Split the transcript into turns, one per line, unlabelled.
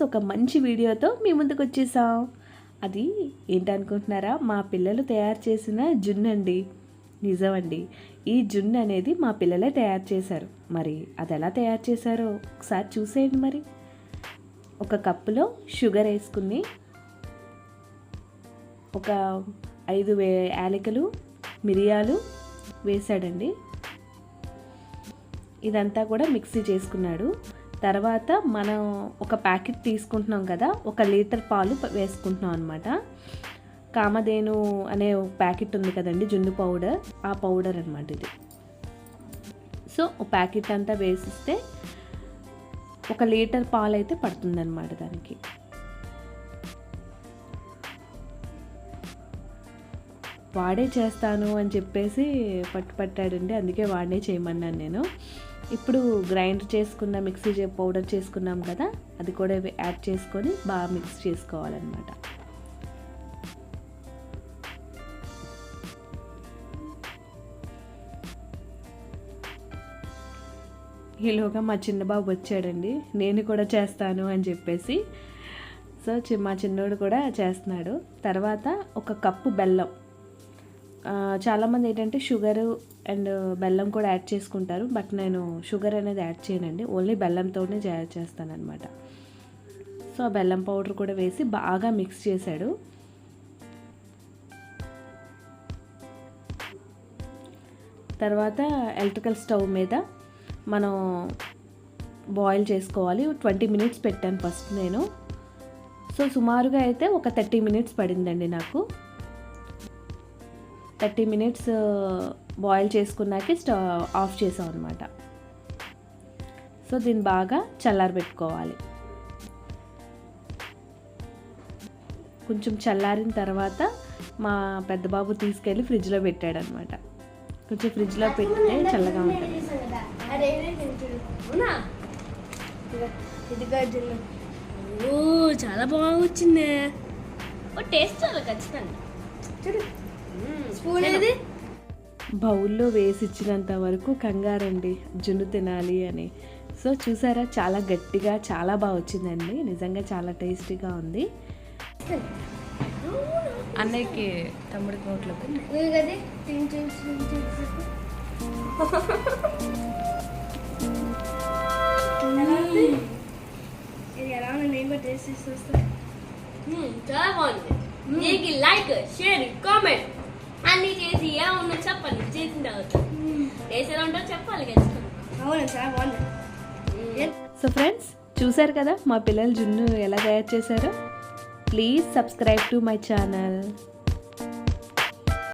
ఒక మంచి వీడియోతో మీ ముందుకు వచ్చేసాం. అది ఏంటనుకుంటున్నారా? మా పిల్లలు తయారు చేసిన జున్ను అండి. నిజమండి, ఈ జున్ను అనేది మా పిల్లలే తయారు చేశారు. మరి అది ఎలా తయారు చేశారో ఒకసారి చూసేయండి. మరి ఒక కప్పులో షుగర్ వేసుకుని ఒక 5 యాలకులు, మిరియాలు వేసాడండి. ఇదంతా కూడా మిక్సీ చేసుకున్నాడు. తర్వాత మనం ఒక ప్యాకెట్ తీసుకుంటున్నాం కదా, 1 లీటర్ పాలు వేసుకుంటున్నాం అనమాట. కామధేను అనే ప్యాకెట్ ఉంది కదండి, జున్ను పౌడర్, ఆ పౌడర్ అనమాట ఇది. సో ఒక ప్యాకెట్ అంతా వేసిస్తే 1 లీటర్ పాలు అయితే పడుతుందన్నమాట దానికి. వాడే చేస్తాను అని చెప్పేసి పట్టాడండి, అందుకే వాడే చేయమన్నాను నేను. ఇప్పుడు గ్రైండ్ చేసుకున్న మిక్సీ పౌడర్ చేసుకున్నాం కదా, అది కూడా యాడ్ చేసుకొని బాగా మిక్స్ చేసుకోవాలన్నమాట. ఈలోగా మా చిన్నబాబు వచ్చాడండి, నేను కూడా చేస్తాను అని చెప్పేసి. సో మా చిన్నోడు కూడా చేస్తున్నాడు. తర్వాత 1 కప్పు బెల్లం. చాలామంది ఏంటంటే షుగరు అండ్ బెల్లం కూడా యాడ్ చేసుకుంటారు, బట్ నేను షుగర్ అనేది యాడ్ చేయనండి, ఓన్లీ బెల్లంతోనే చేస్తానన్నమాట. సో ఆ బెల్లం పౌడర్ కూడా వేసి బాగా మిక్స్ చేశాడు. తర్వాత ఎలక్ట్రికల్ స్టవ్ మీద మనం బాయిల్ చేసుకోవాలి. 20 మినిట్స్ పెట్టాను ఫస్ట్ నేను. సో సుమారుగా అయితే ఒక 30 మినిట్స్ పడిందండి నాకు. 30 మినిట్స్ బాయిల్ చేసుకున్నాకే స్టవ్ ఆఫ్ చేసాం అనమాట. సో దీన్ని బాగా చల్లారబెట్టుకోవాలి. కొంచెం చల్లారిన తర్వాత మా పెద్ద బాబు తీసుకెళ్ళి ఫ్రిడ్జ్లో పెట్టాడనమాట. కొంచెం ఫ్రిడ్జ్లో పెడితే చల్లగా ఉంటుంది.
చాలా బాగా వచ్చింది. టేస్ట్ చాలా ఖచ్చితంగా.
బౌల్లో వేసి ఇచ్చినంత వరకు కంగారండి జున్ను తినాలి అని. సో చూసారా, చాలా గట్టిగా చాలా బాగా వచ్చిందండి, నిజంగా చాలా టేస్టీగా ఉంది. అన్నయ్యకి తమ్ముడికి నోట్లో
చాలా బాగుంది. దీనికి లైక్, షేర్, కామెంట్ అన్ని చేసి ఏమన్నా చెప్పాలి. చేసిన తర్వాత టేస్ట్ ఎలా ఉంటుందో చెప్పాలి ఖచ్చితంగా.
సో ఫ్రెండ్స్, చూసారు కదా మా పిల్లలు జున్ను ఎలా తయారు చేశారో. Please subscribe to my channel.